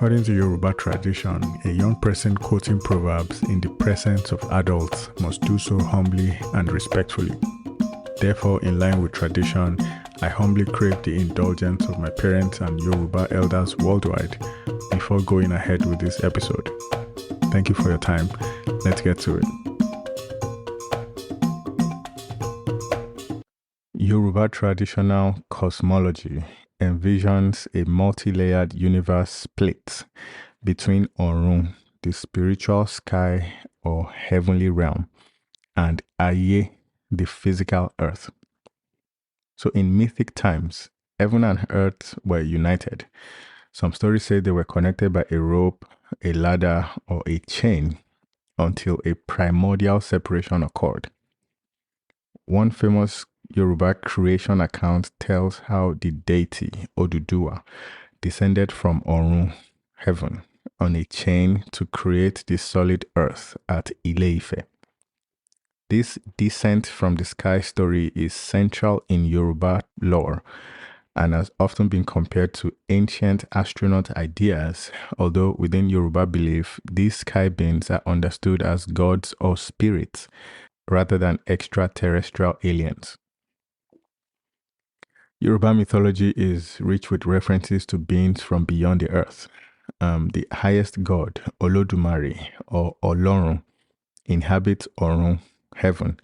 According to Yoruba tradition, a young person quoting proverbs in the presence of adults must do so humbly and respectfully. Therefore, in line with tradition, I humbly crave the indulgence of my parents and Yoruba elders worldwide before going ahead with this episode. Thank you for your time. Let's get to it. Yoruba traditional cosmology envisions a multi-layered universe split between Orun, the spiritual sky or heavenly realm, and Aye, the physical earth. So in mythic times, heaven and earth were united. Some stories say they were connected by a rope, a ladder, or a chain until a primordial separation occurred. One famous Yoruba creation account tells how the deity Oduduwa descended from Orun, heaven, on a chain to create the solid earth at Ile-Ife. This descent from the sky story is central in Yoruba lore and has often been compared to ancient astronaut ideas, although within Yoruba belief, these sky beings are understood as gods or spirits rather than extraterrestrial aliens. Yoruba mythology is rich with references to beings from beyond the earth. The highest god, Olodumare or Olorun, inhabits Orun, heaven,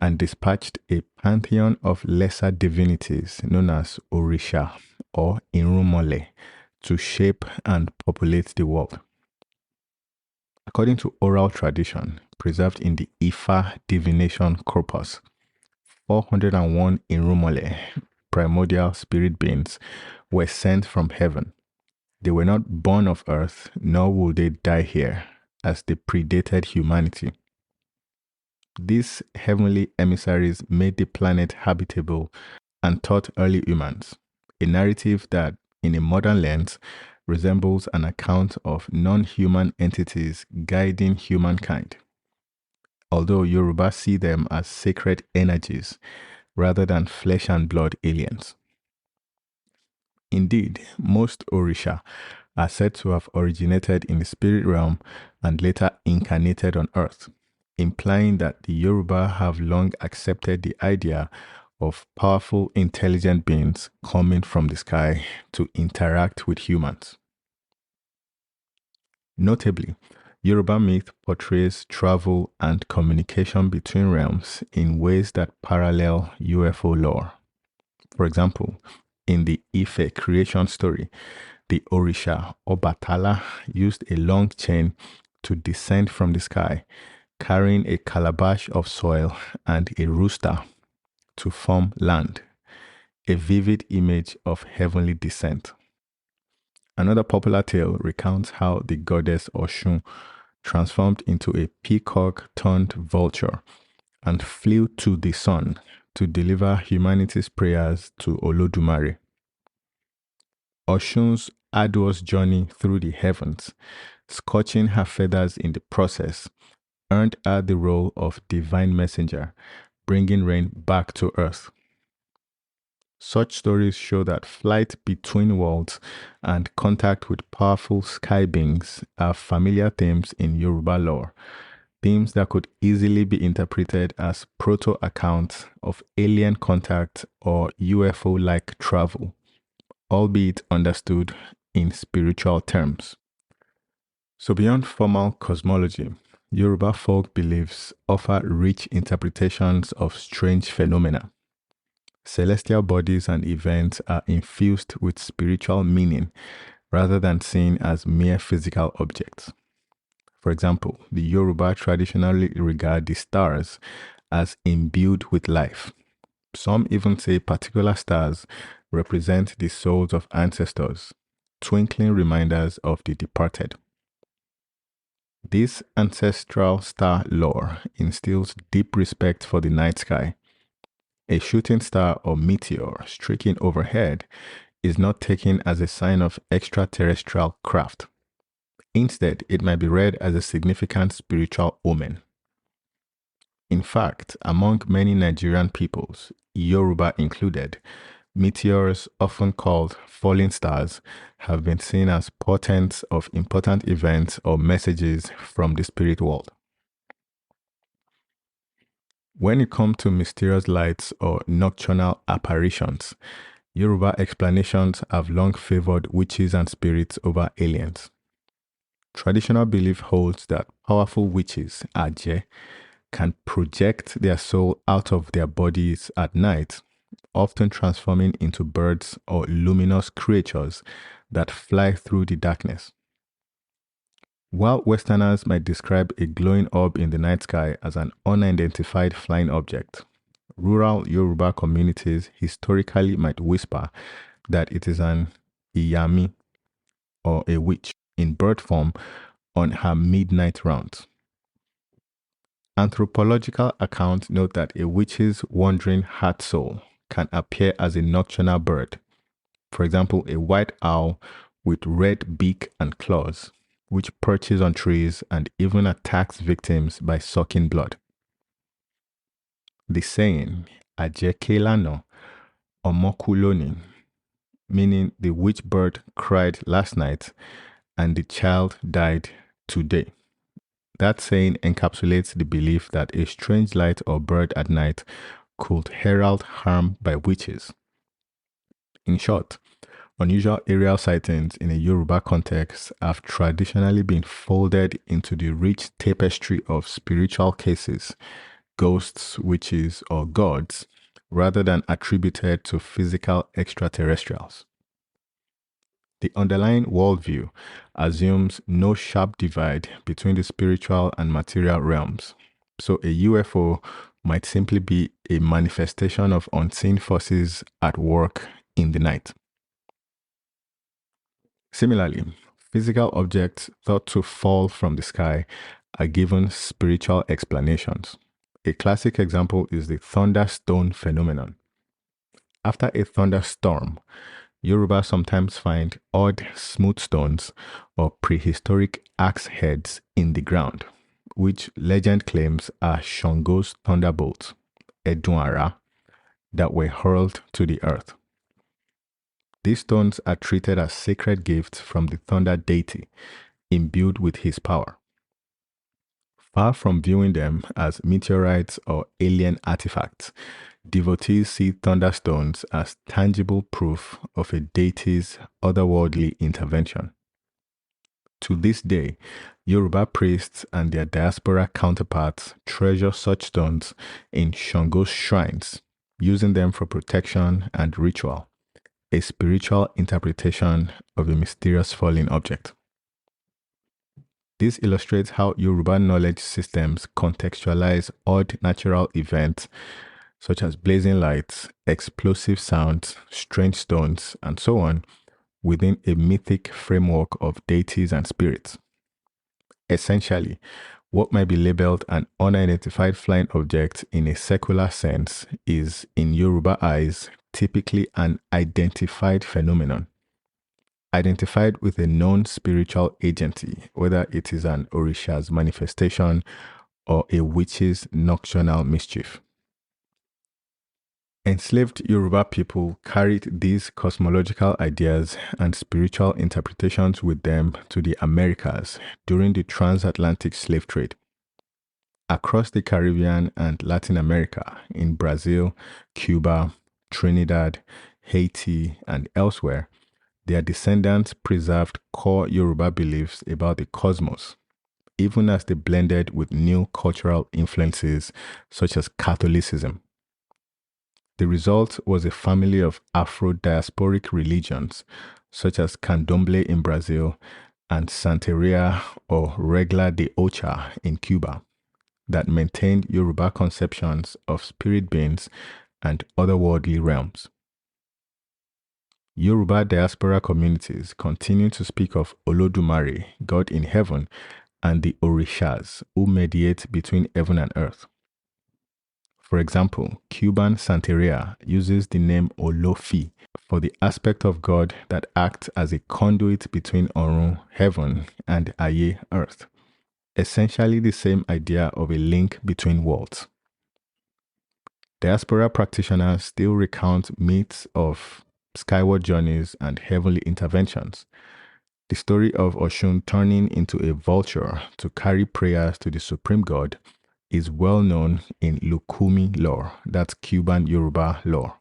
and dispatched a pantheon of lesser divinities known as Orisha or Irunmole to shape and populate the world. According to oral tradition preserved in the Ifa divination corpus, 401 Irunmole, primordial spirit beings, were sent from heaven. They were not born of earth, nor would they die here, as they predated humanity. These heavenly emissaries made the planet habitable and taught early humans, a narrative that, in a modern lens, resembles an account of non-human entities guiding humankind, although Yoruba see them as sacred energies rather than flesh and blood aliens. Indeed, most Orisha are said to have originated in the spirit realm and later incarnated on earth, implying that the Yoruba have long accepted the idea of powerful, intelligent beings coming from the sky to interact with humans. Notably, Yoruba myth portrays travel and communication between realms in ways that parallel UFO lore. For example, in the Ife creation story, the Orisha Obatala used a long chain to descend from the sky, carrying a calabash of soil and a rooster to form land, a vivid image of heavenly descent. Another popular tale recounts how the goddess Oshun transformed into a peacock turned vulture and flew to the sun to deliver humanity's prayers to Olodumare. Oshun's arduous journey through the heavens, scorching her feathers in the process, earned her the role of divine messenger, bringing rain back to earth. Such stories show that flight between worlds and contact with powerful sky beings are familiar themes in Yoruba lore, themes that could easily be interpreted as proto-accounts of alien contact or UFO-like travel, albeit understood in spiritual terms. So beyond formal cosmology, Yoruba folk beliefs offer rich interpretations of strange phenomena. Celestial bodies and events are infused with spiritual meaning rather than seen as mere physical objects. For example, the Yoruba traditionally regard the stars as imbued with life. Some even say particular stars represent the souls of ancestors, twinkling reminders of the departed. This ancestral star lore instills deep respect for the night sky. A shooting star or meteor streaking overhead is not taken as a sign of extraterrestrial craft. Instead, it might be read as a significant spiritual omen. In fact, among many Nigerian peoples, Yoruba included, Meteors, often called falling stars, have been seen as portents of important events or messages from the spirit world. When it comes to mysterious lights or nocturnal apparitions, Yoruba explanations have long favored witches and spirits over aliens. Traditional belief holds that powerful witches, Aje, can project their soul out of their bodies at night, often transforming into birds or luminous creatures that fly through the darkness. While Westerners might describe a glowing orb in the night sky as an unidentified flying object, rural Yoruba communities historically might whisper that it is an Iyami or a witch in bird form on her midnight rounds. Anthropological accounts note that a witch's wandering heart soul can appear as a nocturnal bird, for example, a white owl with red beak and claws, which perches on trees and even attacks victims by sucking blood. The saying, Ajekelano, Omokuloni, meaning the witch bird cried last night and the child died today. That saying encapsulates the belief that a strange light or bird at night could herald harm by witches. In short, unusual aerial sightings in a Yoruba context have traditionally been folded into the rich tapestry of spiritual cases, ghosts, witches, or gods, rather than attributed to physical extraterrestrials. The underlying worldview assumes no sharp divide between the spiritual and material realms. So a UFO might simply be a manifestation of unseen forces at work in the night. Similarly, physical objects thought to fall from the sky are given spiritual explanations. A classic example is the thunderstone phenomenon. After a thunderstorm, Yoruba sometimes find odd smooth stones or prehistoric axe heads in the ground, which legend claims are Shango's thunderbolts, Edunara, that were hurled to the earth. These stones are treated as sacred gifts from the thunder deity, imbued with his power. Far from viewing them as meteorites or alien artifacts, devotees see thunderstones as tangible proof of a deity's otherworldly intervention. To this day, Yoruba priests and their diaspora counterparts treasure such stones in Shango's shrines, using them for protection and ritual, a spiritual interpretation of a mysterious falling object. This illustrates how Yoruba knowledge systems contextualize odd natural events such as blazing lights, explosive sounds, strange stones, and so on, within a mythic framework of deities and spirits. Essentially, what might be labeled an unidentified flying object in a secular sense is, in Yoruba eyes, typically an identified phenomenon, identified with a known spiritual agency, whether it is an Orisha's manifestation or a witch's nocturnal mischief. Enslaved Yoruba people carried these cosmological ideas and spiritual interpretations with them to the Americas during the transatlantic slave trade. Across the Caribbean and Latin America, in Brazil, Cuba, Trinidad, Haiti, and elsewhere, their descendants preserved core Yoruba beliefs about the cosmos, even as they blended with new cultural influences such as Catholicism. The result was a family of Afro-diasporic religions, such as Candomblé in Brazil and Santeria or Regla de Ocha in Cuba, that maintained Yoruba conceptions of spirit beings and otherworldly realms. Yoruba diaspora communities continue to speak of Olodumare, God in heaven, and the Orishas, who mediate between heaven and earth. For example, Cuban Santeria uses the name Olofi for the aspect of God that acts as a conduit between Orun, heaven, and Aye, earth. Essentially the same idea of a link between worlds. Diaspora practitioners still recount myths of skyward journeys and heavenly interventions. The story of Oshun turning into a vulture to carry prayers to the supreme god is well known in Lukumi lore, that's Cuban Yoruba lore.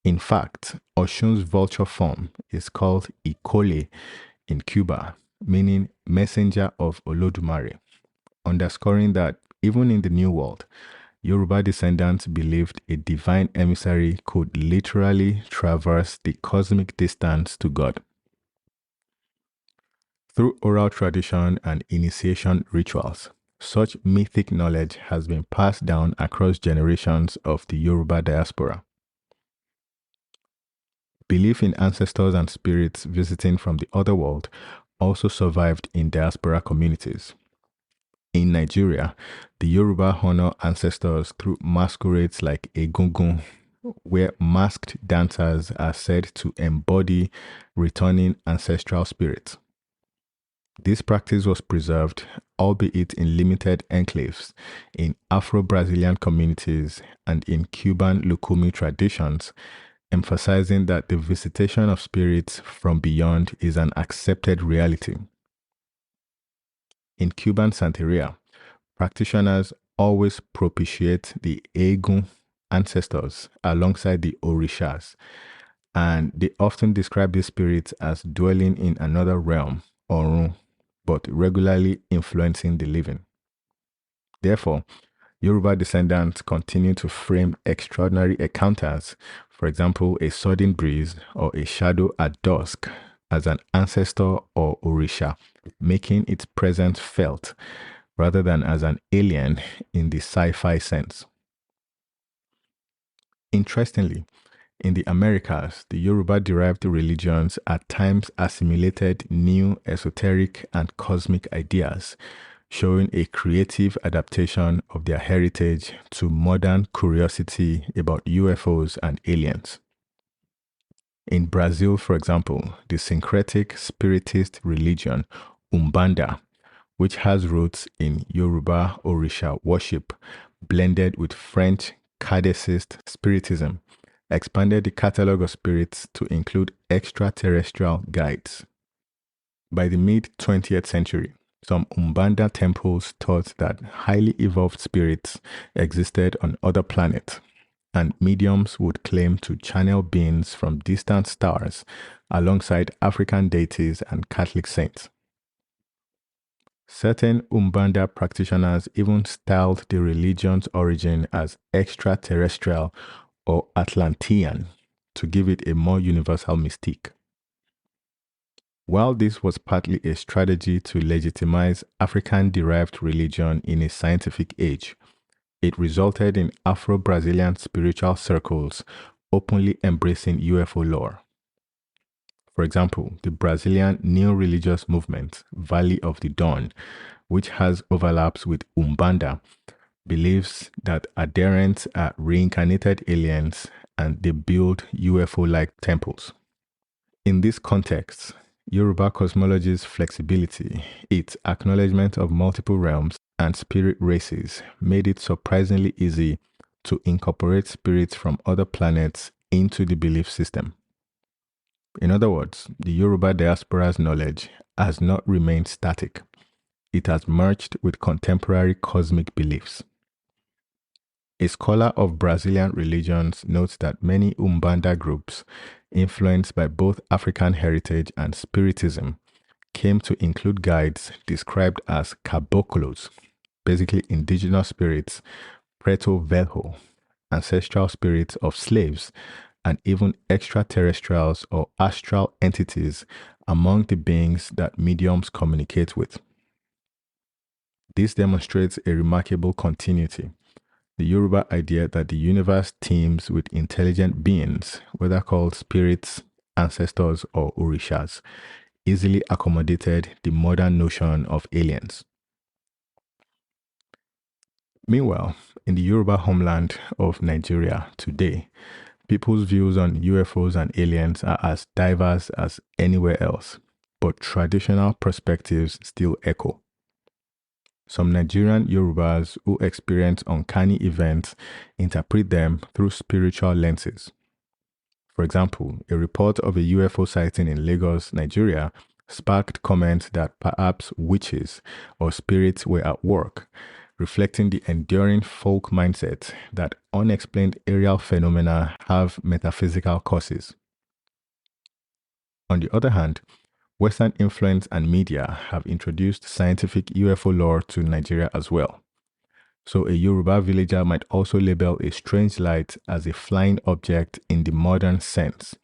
In fact, Oshun's vulture form is called Ikole in Cuba, meaning messenger of Olodumare, underscoring that even in the New World, Yoruba descendants believed a divine emissary could literally traverse the cosmic distance to God. Through oral tradition and initiation rituals, such mythic knowledge has been passed down across generations of the Yoruba diaspora. Belief in ancestors and spirits visiting from the other world also survived in diaspora communities. In Nigeria, the Yoruba honor ancestors through masquerades like Egungun, where masked dancers are said to embody returning ancestral spirits. This practice was preserved, albeit in limited enclaves, in Afro-Brazilian communities and in Cuban Lukumi traditions, emphasizing that the visitation of spirits from beyond is an accepted reality. In Cuban Santeria, practitioners always propitiate the Egun ancestors alongside the Orishas, and they often describe these spirits as dwelling in another realm, Orun, but regularly influencing the living. Therefore, Yoruba descendants continue to frame extraordinary encounters, for example, a sudden breeze or a shadow at dusk, as an ancestor or Orisha, making its presence felt rather than as an alien in the sci-fi sense. Interestingly, in the Americas, the Yoruba-derived religions at times assimilated new esoteric and cosmic ideas, showing a creative adaptation of their heritage to modern curiosity about UFOs and aliens. In Brazil, for example, the syncretic spiritist religion Umbanda, which has roots in Yoruba Orisha worship, blended with French Kardecist spiritism, expanded the catalogue of spirits to include extraterrestrial guides. By the mid 20th century, some Umbanda temples taught that highly evolved spirits existed on other planets, and mediums would claim to channel beings from distant stars alongside African deities and Catholic saints. Certain Umbanda practitioners even styled the religion's origin as extraterrestrial or Atlantean to give it a more universal mystique. While this was partly a strategy to legitimize African-derived religion in a scientific age, it resulted in Afro-Brazilian spiritual circles openly embracing UFO lore. For example, the Brazilian neo-religious movement, Valley of the Dawn, which has overlaps with Umbanda, believes that adherents are reincarnated aliens and they build UFO-like temples. In this context, Yoruba cosmology's flexibility, its acknowledgement of multiple realms and spirit races made it surprisingly easy to incorporate spirits from other planets into the belief system. In other words, the Yoruba diaspora's knowledge has not remained static. It has merged with contemporary cosmic beliefs. A scholar of Brazilian religions notes that many Umbanda groups, influenced by both African heritage and Spiritism, came to include guides described as caboclos, basically indigenous spirits, preto velho, ancestral spirits of slaves, and even extraterrestrials or astral entities among the beings that mediums communicate with. This demonstrates a remarkable continuity. The Yoruba idea that the universe teems with intelligent beings, whether called spirits, ancestors, or orishas, easily accommodated the modern notion of aliens. Meanwhile, in the Yoruba homeland of Nigeria today, people's views on UFOs and aliens are as diverse as anywhere else, but traditional perspectives still echo. Some Nigerian Yorubas who experience uncanny events interpret them through spiritual lenses. For example, a report of a UFO sighting in Lagos, Nigeria, sparked comments that perhaps witches or spirits were at work, reflecting the enduring folk mindset that unexplained aerial phenomena have metaphysical causes. On the other hand, Western influence and media have introduced scientific UFO lore to Nigeria as well. So a Yoruba villager might also label a strange light as a flying object in the modern sense,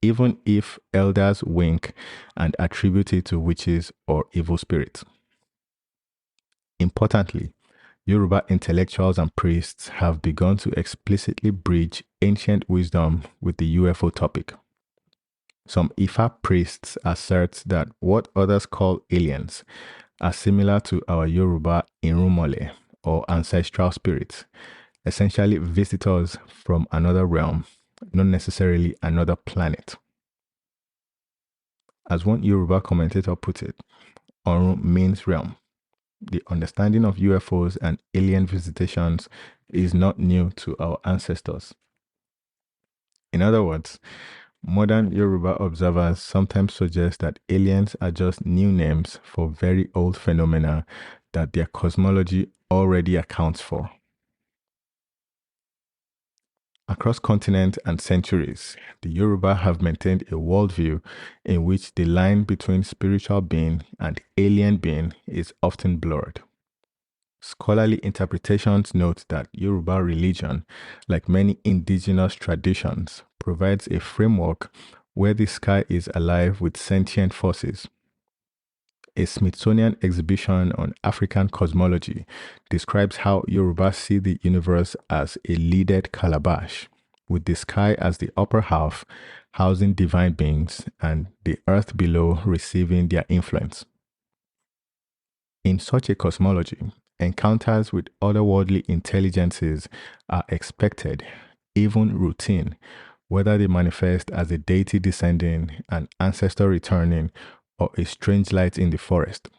even if elders wink and attribute it to witches or evil spirits. Importantly, Yoruba intellectuals and priests have begun to explicitly bridge ancient wisdom with the UFO topic. Some Ifa priests assert that what others call aliens are similar to our Yoruba Irumole or ancestral spirits, essentially visitors from another realm, not necessarily another planet. As one Yoruba commentator put it, Orun means realm. The understanding of UFOs and alien visitations is not new to our ancestors. In other words, modern Yoruba observers sometimes suggest that aliens are just new names for very old phenomena that their cosmology already accounts for. Across continents and centuries, the Yoruba have maintained a worldview in which the line between spiritual being and alien being is often blurred. Scholarly interpretations note that Yoruba religion, like many indigenous traditions, provides a framework where the sky is alive with sentient forces. A Smithsonian exhibition on African cosmology describes how Yoruba see the universe as a leaded calabash, with the sky as the upper half, housing divine beings, and the earth below receiving their influence. In such a cosmology, encounters with otherworldly intelligences are expected, even routine, whether they manifest as a deity descending, an ancestor returning, or a strange light in the forest.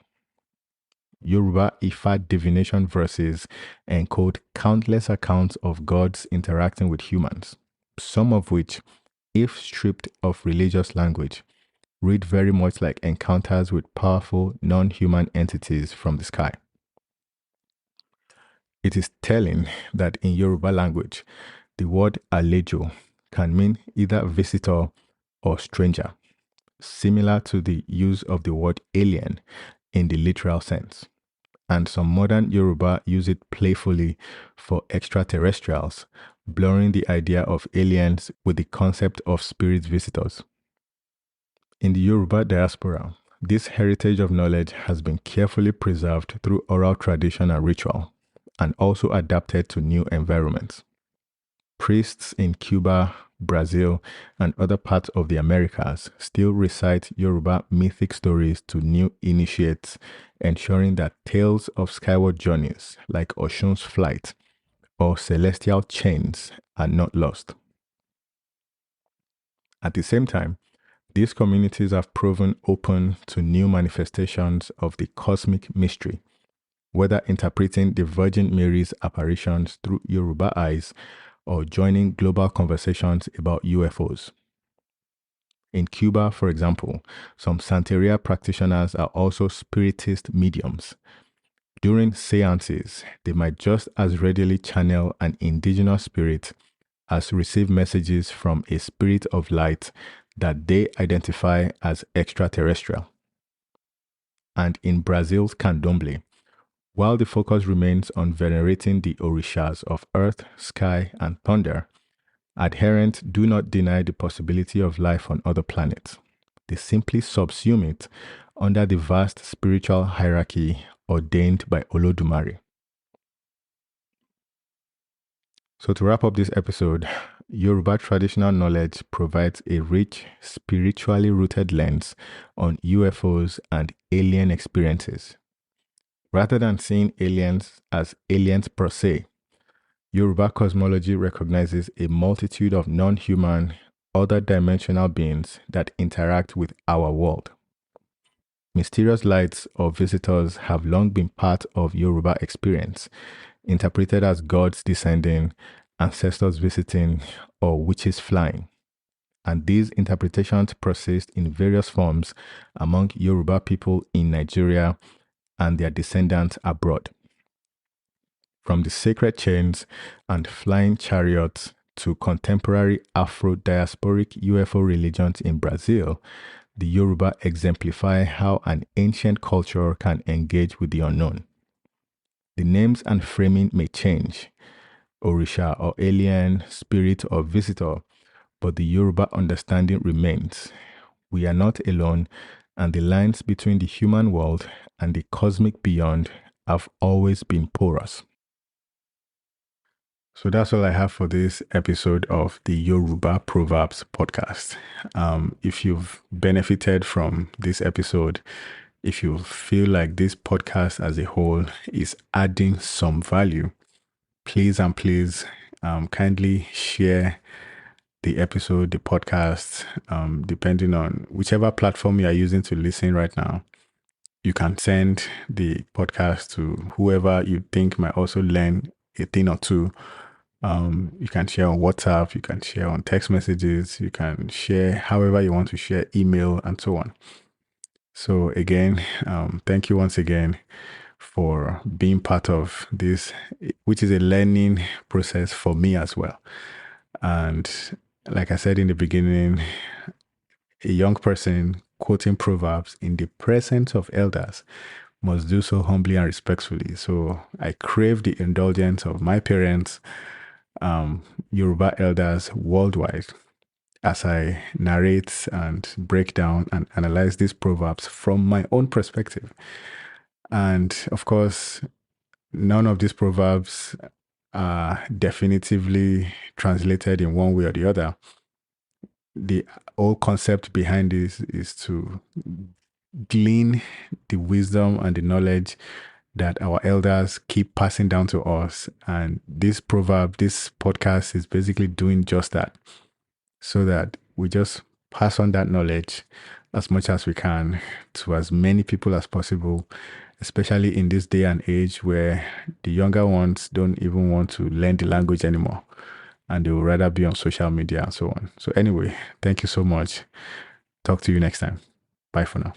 Yoruba Ifa divination verses encode countless accounts of gods interacting with humans, some of which, if stripped of religious language, read very much like encounters with powerful non-human entities from the sky. It is telling that in Yoruba language, the word alejo can mean either visitor or stranger, similar to the use of the word alien in the literal sense. And some modern Yoruba use it playfully for extraterrestrials, blurring the idea of aliens with the concept of spirit visitors. In the Yoruba diaspora, this heritage of knowledge has been carefully preserved through oral tradition and ritual, and also adapted to new environments. Priests in Cuba, Brazil, and other parts of the Americas still recite Yoruba mythic stories to new initiates, ensuring that tales of skyward journeys like Oshun's flight or celestial chains are not lost. At the same time, these communities have proven open to new manifestations of the cosmic mystery, whether interpreting the Virgin Mary's apparitions through Yoruba eyes or joining global conversations about UFOs. In Cuba, for example, some Santeria practitioners are also spiritist mediums. During seances, they might just as readily channel an indigenous spirit as receive messages from a spirit of light that they identify as extraterrestrial. And in Brazil's candomblé, while the focus remains on venerating the orishas of earth, sky, and thunder, adherents do not deny the possibility of life on other planets. They simply subsume it under the vast spiritual hierarchy ordained by Olodumare. So to wrap up this episode, Yoruba traditional knowledge provides a rich, spiritually rooted lens on UFOs and alien experiences. Rather than seeing aliens as aliens per se, Yoruba cosmology recognizes a multitude of non-human, other dimensional beings that interact with our world. Mysterious lights or visitors have long been part of Yoruba experience, interpreted as gods descending, ancestors visiting, or witches flying. And these interpretations persist in various forms among Yoruba people in Nigeria and their descendants abroad. From the sacred chains and flying chariots to contemporary Afro-diasporic UFO religions in Brazil, the Yoruba exemplify how an ancient culture can engage with the unknown. The names and framing may change, Orisha or alien, spirit or visitor, but the Yoruba understanding remains. We are not alone, and the lines between the human world and the cosmic beyond have always been porous. So that's all I have for this episode of the Yoruba Proverbs podcast. If you've benefited from this episode, if you feel like this podcast as a whole is adding some value, please and please kindly share the episode, the podcast, depending on whichever platform you are using to listen right now. You can send the podcast to whoever you think might also learn a thing or two. You can share on WhatsApp, you can share on text messages, you can share however you want to share, email, and so on. So again, thank you once again for being part of this, which is a learning process for me as well. And like I said in the beginning, a young person quoting Proverbs in the presence of elders must do so humbly and respectfully. So I crave the indulgence of my parents, Yoruba elders worldwide, as I narrate and break down and analyze these proverbs from my own perspective. And of course, none of these proverbs are definitively translated in one way or the other. The whole concept behind this is to glean the wisdom and the knowledge that our elders keep passing down to us. And this podcast is basically doing just that, so that we just pass on that knowledge as much as we can to as many people as possible, especially in this day and age where the younger ones don't even want to learn the language anymore, and they would rather be on social media and so on. So anyway, thank you so much. Talk to you next time. Bye for now.